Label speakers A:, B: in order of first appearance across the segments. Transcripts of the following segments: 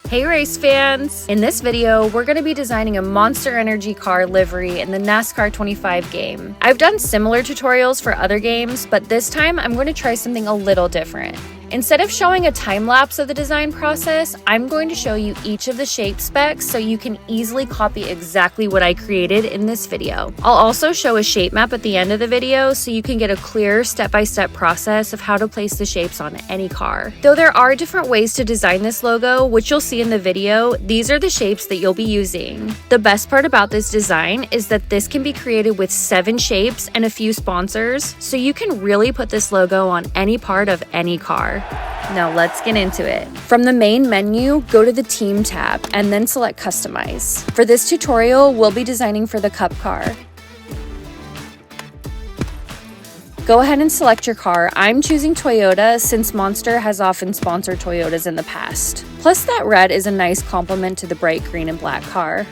A: Hey race fans! In this video, we're going to be designing a Monster Energy car livery in the NASCAR 25 game. I've done similar tutorials for other games, but this time I'm going to try something a little different. Instead of showing a time lapse of the design process, I'm going to show you each of the shape specs so you can easily copy exactly what I created in this video. I'll also show a shape map at the end of the video so you can get a clear step-by-step process of how to place the shapes on any car. Though there are different ways to design this logo, which you'll see in the video, these are the shapes that you'll be using. The best part about this design is that this can be created with 7 shapes and a few sponsors, so you can really put this logo on any part of any car. Now let's get into it. From the main menu, go to the Team tab and then select Customize. For this tutorial, we'll be designing for the Cup car. Go ahead and select your car. I'm choosing Toyota since Monster has often sponsored Toyotas in the past. Plus that red is a nice complement to the bright green and black car.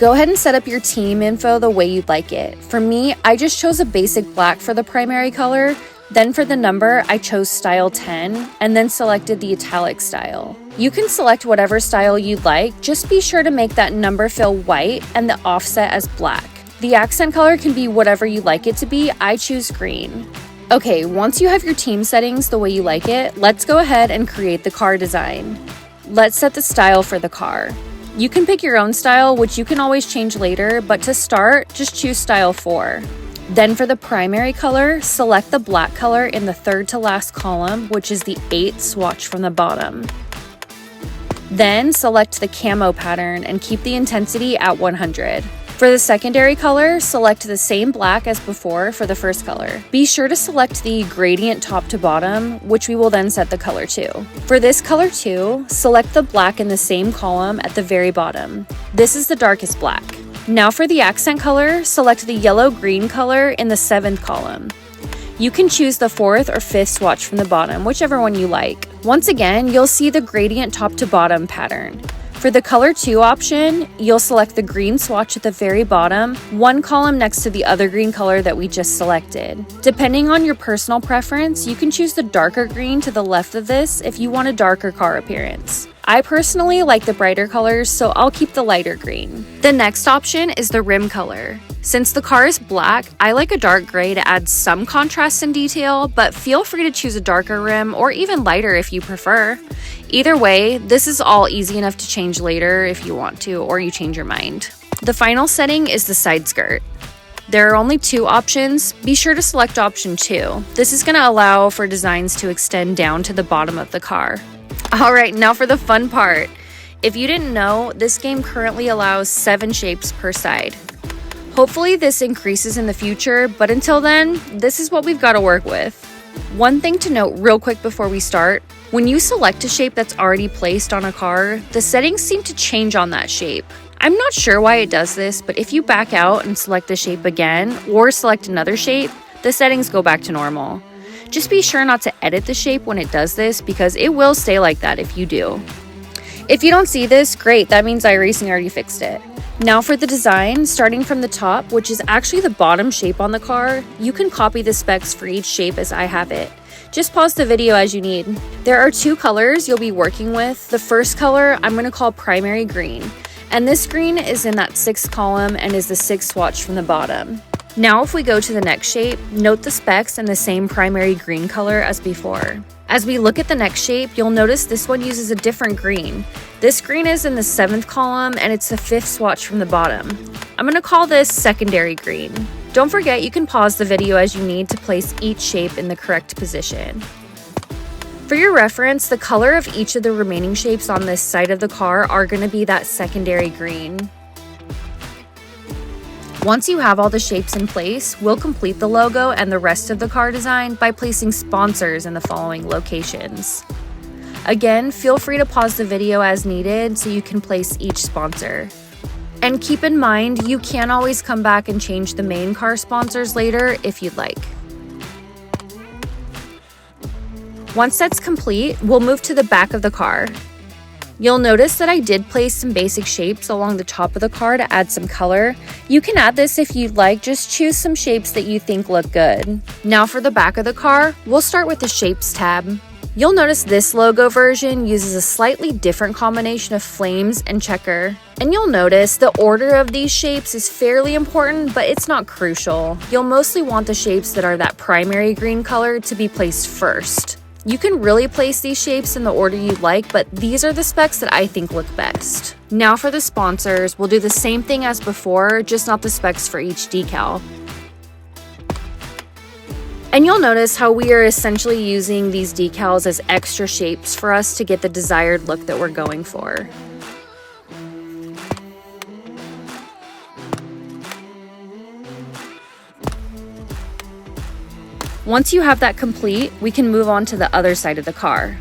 A: Go ahead and set up your team info the way you'd like it. For me, I just chose a basic black for the primary color. Then for the number, I chose style 10 and then selected the italic style. You can select whatever style you'd like, just be sure to make that number fill white and the offset as black. The accent color can be whatever you like it to be, I choose green. Okay, once you have your team settings the way you like it, let's go ahead and create the car design. Let's set the style for the car. You can pick your own style, which you can always change later, but to start, just choose style 4. Then for the primary color, select the black color in the third to last column, which is the 8th swatch from the bottom. Then select the camo pattern and keep the intensity at 100. For the secondary color, select the same black as before for the first color. Be sure to select the gradient top to bottom, which we will then set the color to. For this color too, select the black in the same column at the very bottom. This is the darkest black. Now for the accent color, select the yellow-green color in the 7th column. You can choose the 4th or 5th swatch from the bottom, whichever one you like. Once again, you'll see the gradient top to bottom pattern. For the color 2 option, you'll select the green swatch at the very bottom, one column next to the other green color that we just selected. Depending on your personal preference, you can choose the darker green to the left of this if you want a darker car appearance. I personally like the brighter colors, so I'll keep the lighter green. The next option is the rim color. Since the car is black, I like a dark gray to add some contrast and detail, but feel free to choose a darker rim or even lighter if you prefer. Either way, this is all easy enough to change later if you want to, or you change your mind. The final setting is the side skirt. There are only 2 options. Be sure to select option 2. This is going to allow for designs to extend down to the bottom of the car. Alright, now for the fun part. If you didn't know, this game currently allows 7 shapes per side. Hopefully this increases in the future, but until then, this is what we've got to work with. One thing to note real quick before we start, when you select a shape that's already placed on a car, the settings seem to change on that shape. I'm not sure why it does this, but if you back out and select the shape again, or select another shape, the settings go back to normal. Just be sure not to edit the shape when it does this because it will stay like that if you do. If you don't see this, great, that means iRacing already fixed it. Now for the design, starting from the top, which is actually the bottom shape on the car, you can copy the specs for each shape as I have it. Just pause the video as you need. There are 2 colors you'll be working with. The first color I'm going to call primary green, and this green is in that 6th column and is the 6th swatch from the bottom. Now if we go to the next shape, note the specs in the same primary green color as before. As we look at the next shape, you'll notice this one uses a different green. This green is in the 7th column and it's the 5th swatch from the bottom. I'm going to call this secondary green. Don't forget you can pause the video as you need to place each shape in the correct position. For your reference, the color of each of the remaining shapes on this side of the car are going to be that secondary green. Once you have all the shapes in place, we'll complete the logo and the rest of the car design by placing sponsors in the following locations. Again, feel free to pause the video as needed so you can place each sponsor. And keep in mind, you can always come back and change the main car sponsors later if you'd like. Once that's complete, we'll move to the back of the car. You'll notice that I did place some basic shapes along the top of the car to add some color. You can add this if you'd like, just choose some shapes that you think look good. Now for the back of the car, we'll start with the Shapes tab. You'll notice this logo version uses a slightly different combination of flames and checker. And you'll notice the order of these shapes is fairly important, but it's not crucial. You'll mostly want the shapes that are that primary green color to be placed first. You can really place these shapes in the order you like, but these are the specs that I think look best. Now for the sponsors, we'll do the same thing as before, just not the specs for each decal. And you'll notice how we are essentially using these decals as extra shapes for us to get the desired look that we're going for. Once you have that complete, we can move on to the other side of the car.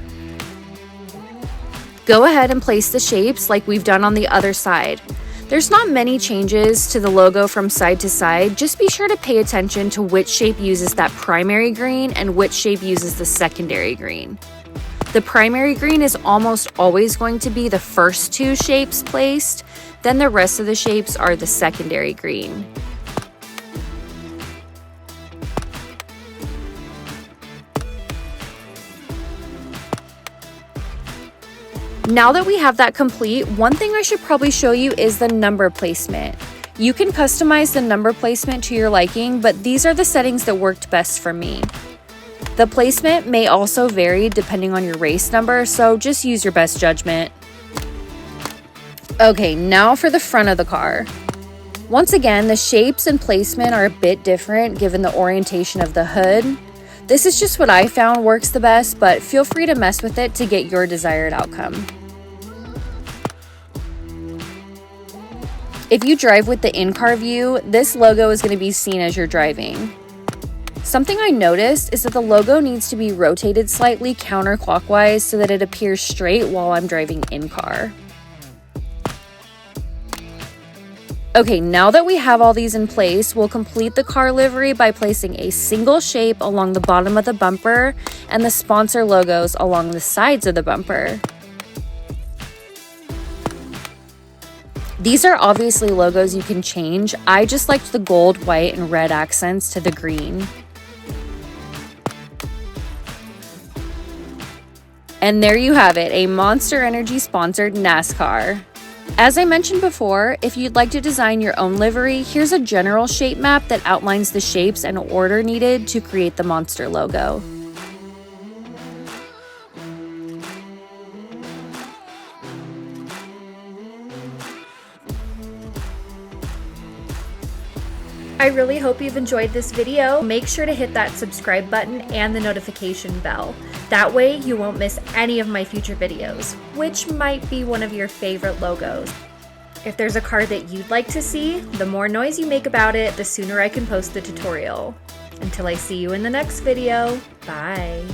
A: Go ahead and place the shapes like we've done on the other side. There's not many changes to the logo from side to side, just be sure to pay attention to which shape uses that primary green and which shape uses the secondary green. The primary green is almost always going to be the first two shapes placed, then the rest of the shapes are the secondary green. Now that we have that complete, one thing I should probably show you is the number placement. You can customize the number placement to your liking, but these are the settings that worked best for me. The placement may also vary depending on your race number, so just use your best judgment. Okay, now for the front of the car. Once again, the shapes and placement are a bit different given the orientation of the hood. This is just what I found works the best, but feel free to mess with it to get your desired outcome. If you drive with the in-car view, this logo is going to be seen as you're driving. Something I noticed is that the logo needs to be rotated slightly counterclockwise so that it appears straight while I'm driving in-car. Okay, now that we have all these in place, we'll complete the car livery by placing a single shape along the bottom of the bumper and the sponsor logos along the sides of the bumper. These are obviously logos you can change. I just liked the gold, white, and red accents to the green. And there you have it, a Monster Energy sponsored NASCAR. As I mentioned before, if you'd like to design your own livery, here's a general shape map that outlines the shapes and order needed to create the Monster logo. I really hope you've enjoyed this video. Make sure to hit that subscribe button and the notification bell. That way you won't miss any of my future videos, which might be one of your favorite logos. If there's a car that you'd like to see, the more noise you make about it, the sooner I can post the tutorial. Until I see you in the next video, bye!